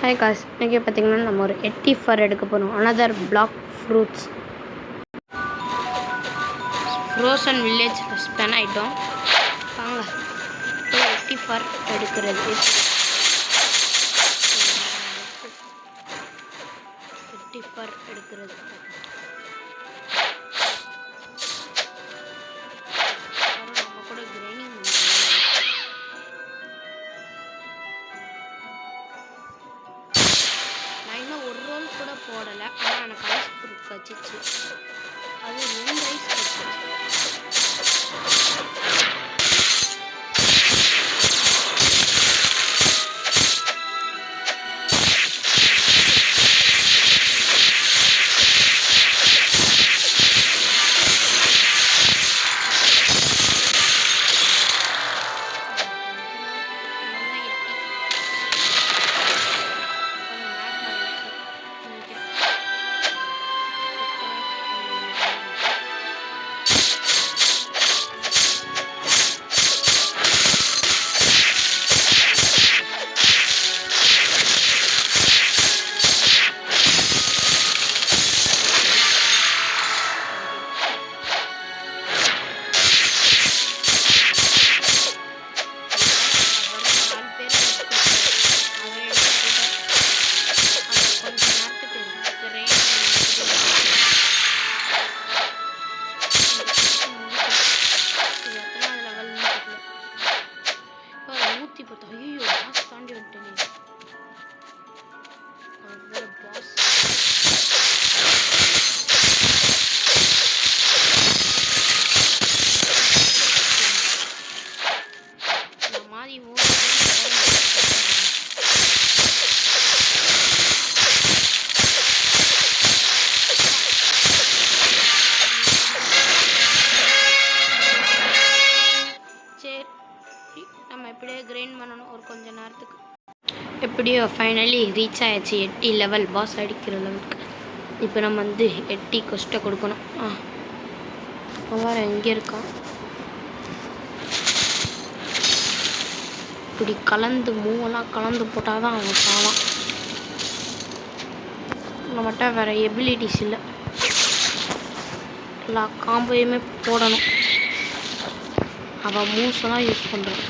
Hi cos, இன்றைக்கி பார்த்திங்கன்னா நம்ம ஒரு எட்டி ஃபர் எடுக்க போகிறோம். Another black fruits frozen village ஸ்பென் ஆகிட்டோம். வாங்க எட்டி ஃபர் எடுக்கிறது. எட்டி ஃபர் எடுக்கிறது நம்ம கூட கிரைண்டிங் நான் இன்னும் ஒரு ரோல் கூட போடலை. ஆனால் எனக்கு ஐஸ் ஃப்ரூட் கச்சிச்சு. அது 2 ஐஸ் கச்சிச்சு. ஐயோ, பாஸ் தாண்டி விட்டேனே. பாஸ் இந்த மாதிரி நம்ம எப்படியே கிரைண்ட் பண்ணணும் ஒரு கொஞ்ச நேரத்துக்கு. எப்படியோ ஃபைனலி ரீச் ஆயாச்சு 80 லெவல், பாஸ் அடிக்கிற லெவலுக்கு. இப்போ நம்ம 80 கொஸ்ட்டை கொடுக்கணும். வேறு எங்கே இருக்கான்? இப்படி கலந்து மூவெல்லாம் கலந்து போட்டால் தான் அவன் சாவான். நம்மகிட்ட வேறு எபிலிட்டிஸ் இல்லை. எல்லா காம்போயுமே போடணும். அவன் மூவ்ஸெல்லாம் யூஸ் பண்ணுறான்.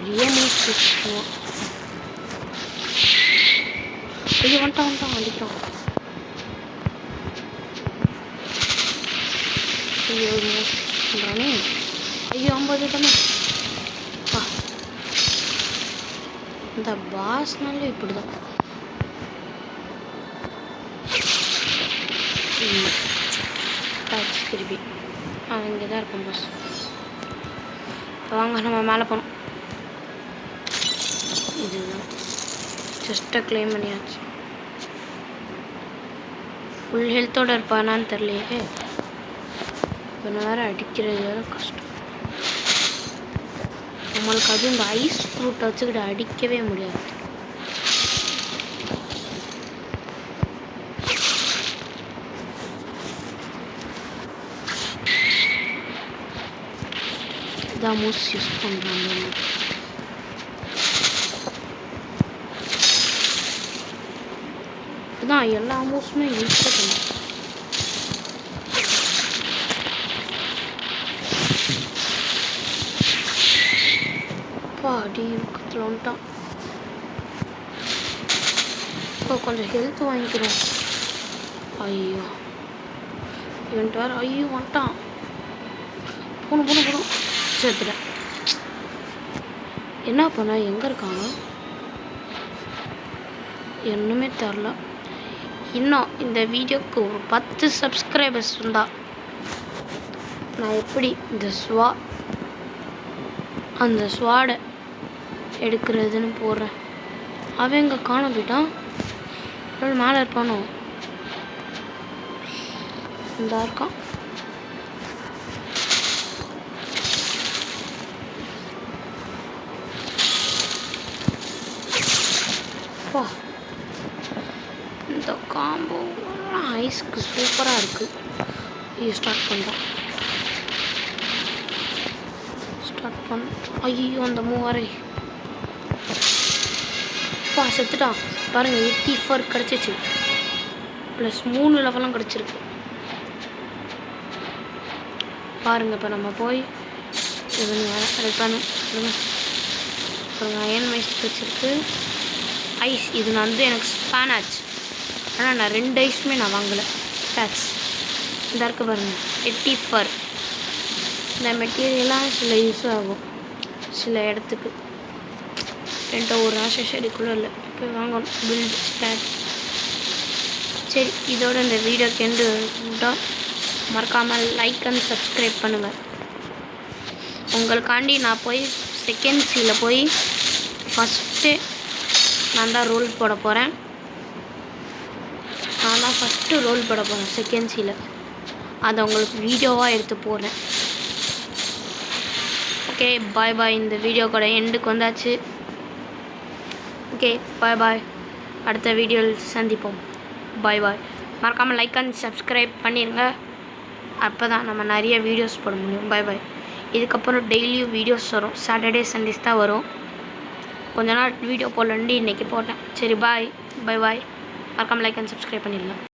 நிறைய மூவ்ஸ் யூஸ் பண்ணுவான். ஐயோ வந்துட்டான் அடிக்கிறான். ஐயோ மூவ்ஸ் யூஸ் பண்ணுறானே. ஐயோ 50 தானே. இந்த பாஸ்னாலே இப்படி தான். திருப்பி இங்கே தான் இருக்கும் பாஸ். வாங்க நம்ம மேலே போனோம். இதுதான் ஜஸ்ட்டை கிளைம் பண்ணியாச்சு. ஃபுல் ஹெல்த்தோடு இருப்பானான்னு தெரியலையே. இப்போ வேறு அடிக்கிறது வேறு கஷ்டம். நம்மளுக்கு அது இந்த ஐஸ் ஃப்ரூட்டை வச்சுக்கிட்டு அடிக்கவே முடியாது. இதான் மூவ்ஸ் யூஸ் பண்ணுறாங்க. இதுதான் எல்லா மூவ்ஸுமே யூஸ் பண்ணணும். அடி பக்கத்தில் வந்துட்டான். இப்போ கொஞ்சம் ஹெல்த் வாங்கிக்கிறோம். ஐயோ இவன்ட்டு வேறு. ஐயோ வந்துட்டான். போகணும் சேர்த்துட்டேன். என்ன பண்ண? எங்கே இருக்காங்க? ஒன்றுமே தெரில. இன்னும் இந்த வீடியோக்கு ஒரு 10 சப்ஸ்கிரைபர்ஸ் இருந்தால் நான் எப்படி அந்த ஸ்வாடை எடுக்கிறதுன்னு போடுறேன். அவன் எங்கே காண போயிட்டான்? மேலே இருப்பானோ? இந்த இருக்கான். இந்த காம்போ ஐஸ்க்கு சூப்பராக இருக்குது. இது ஸ்டார்ட் பண்ணுறோம். ஸ்டார்ட் பண்ண ஐயோ அந்த மூவாரை செத்துட்டான் பாருங்கள். 84 கிடச்சிச்சு. ப்ளஸ் 3 லெவலும் கிடச்சிருக்கு பாருங்கள். இப்போ நம்ம போய் இது ரெட் பண்ணும். அப்புறம் அயன் மைஸ்ட் வச்சுருக்கு. ஐஸ் இது நான் வந்து எனக்கு ஸ்பேன் ஆச்சு. ஆனால் நான் 2 ஐஸுமே நான் வாங்கலை. ஸ்பேட்ஸ் இந்த இருக்குது பாருங்கள். 84 இந்த மெட்டீரியலாக சில யூஸ் ஆகும் சில இடத்துக்கு. என்கிட்ட ஒரு ஆஷா செடிக்குள்ளே இல்லை. போய் வாங்கணும் பில்டு ஸ்பேட்ஸ். சரி இதோட இந்த வீடியோக்கு எண்டு மறக்காமல் லைக் அண்ட் சப்ஸ்கிரைப் பண்ணுங்கள். உங்களுக்காண்டி நான் போய் செகண்ட் சீல போய் ஃபஸ்ட்டு நான் தான் ரோல் போட போகிறேன். நான் தான் ஃபஸ்ட்டு ரோல் போட போகிறேன் செகண்ட் சீல. அதை உங்களுக்கு வீடியோவாக எடுத்து போடுறேன். ஓகே பாய் பாய். இந்த வீடியோ கூட எண்டுக்கு வந்தாச்சு. ஓகே பாய் பாய். அடுத்த வீடியோவில் சந்திப்போம். பாய் பாய். மறக்காமல் லைக் அண்ட் சப்ஸ்கிரைப் பண்ணிடுங்க. அப்போ தான் நம்ம நிறைய வீடியோஸ் போட முடியும். பாய் பாய். இதுக்கப்புறம் டெய்லியும் வீடியோஸ் வரும். சாட்டர்டே சண்டேஸ் தான் வரும். கொஞ்ச நாள் வீடியோ போடலண்டி இன்றைக்கி போட்டேன். சரி பாய் பாய் பாய். மறக்காமல் லைக் அண்ட் சப்ஸ்கிரைப் பண்ணிடுங்க.